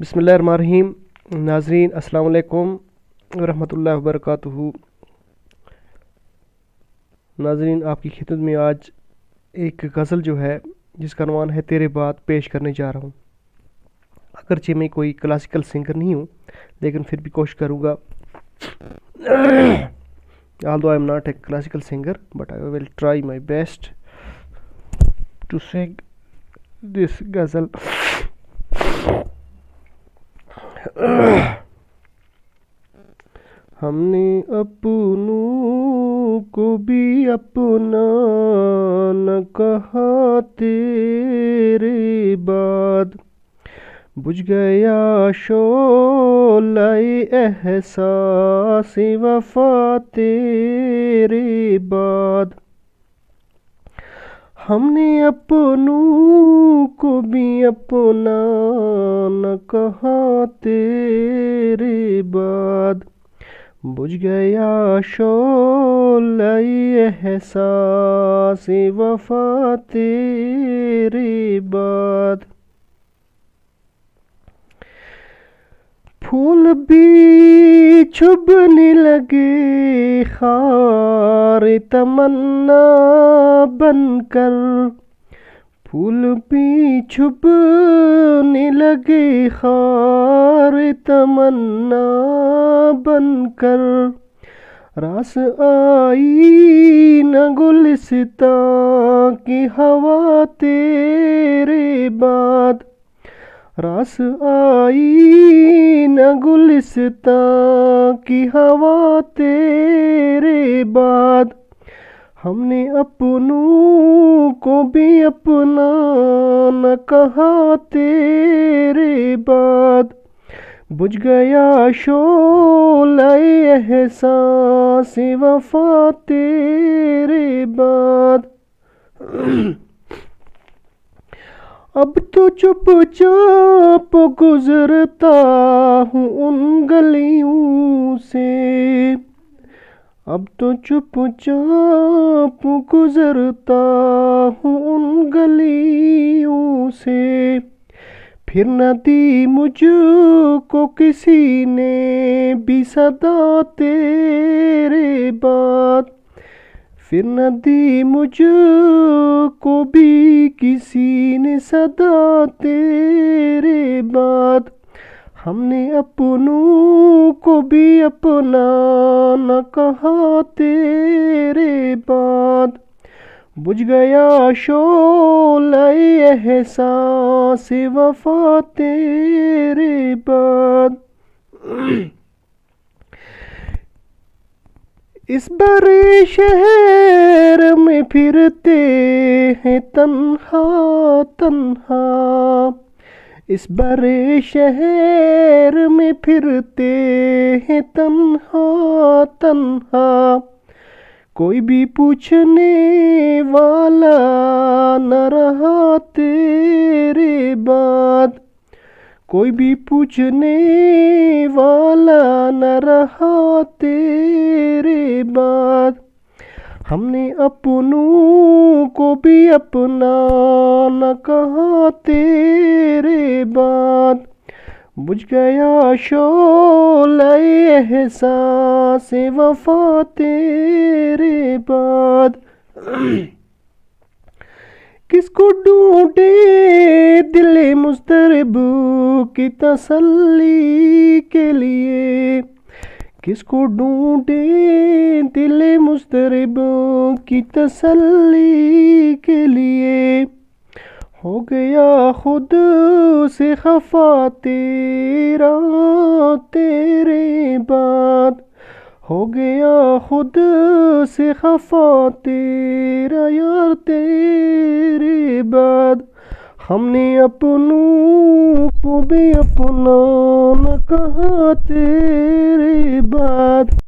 बिस्मिल्लाहिर्रहमानिर्रहीम। नाज़रीन अस्सलाम वालेकुम रहमतुल्लाहि व बरकातुहू। नाज़रीन आपकी खिदमत में आज एक गज़ल जो है जिसका अनवान है तेरे बाद पेश करने जा रहा हूँ। अगरचे मैं कोई क्लासिकल सिंगर नहीं हूँ लेकिन फिर भी कोशिश करूँगा। although I am not a classical singer but I will try my best to sing this ghazal. हमने अपनों को भी अपना न कहा तेरे बाद, बुझ गया शोलाए एहसास वफा तेरे बाद। हमने अपनों को भी अपना न कहा तेरे बाद, बुझ गया शोलाए एहसास वफा तेरे बाद। फूल भी चुभने लगे खार तमन्ना बनकर, फूल भी चुभने लगे खार तमन्ना बनकर, रास आई न गुलिस्तां की हवा तेरे बाद, रास आई न गुलिस्तां की हवा तेरे बाद। हमने अपनों को भी अपना न कहा तेरे बाद, बुझ गया शोलाए एहसास वफा तेरे बाद। अब तो चुपचाप गुजरता हूँ उन गलियों से, अब तो चुपचाप गुजरता हूँ उन गलियों से, फिर न दी मुझको किसी ने भी सदा तेरे बाद, फिर न दी मुझको भी किसी ने सदा तेरे बाद। हमने अपनों को भी अपना न कहा तेरे बाद, बुझ गया शोलाए एहसास वफा तेरे बाद। इस बड़े शहर में फिरते हैं तन्हा तन्हा, इस बड़े शहर में फिरते हैं तन्हा तन्हा, कोई भी पूछने वाला न रहा तेरे बाद, कोई भी पूछने वाला न रहा तेरे बाद। हमने अपनों को भी अपना न कहा तेरे बाद, बुझ गया शोलाए एहसास वफा तेरे बाद। किसको ढूंढे दिले मुस्तरब की तसल्ली के लिए, किसको ढूंढे दिले मुस्तरब की तसल्ली के लिए, हो गया खुद से खफा तेरा तेरे बाद, हो गया खुद से खफा तेरा यार तेरे बाद। हमने अपनों को भी अपना न कहा तेरे बाद,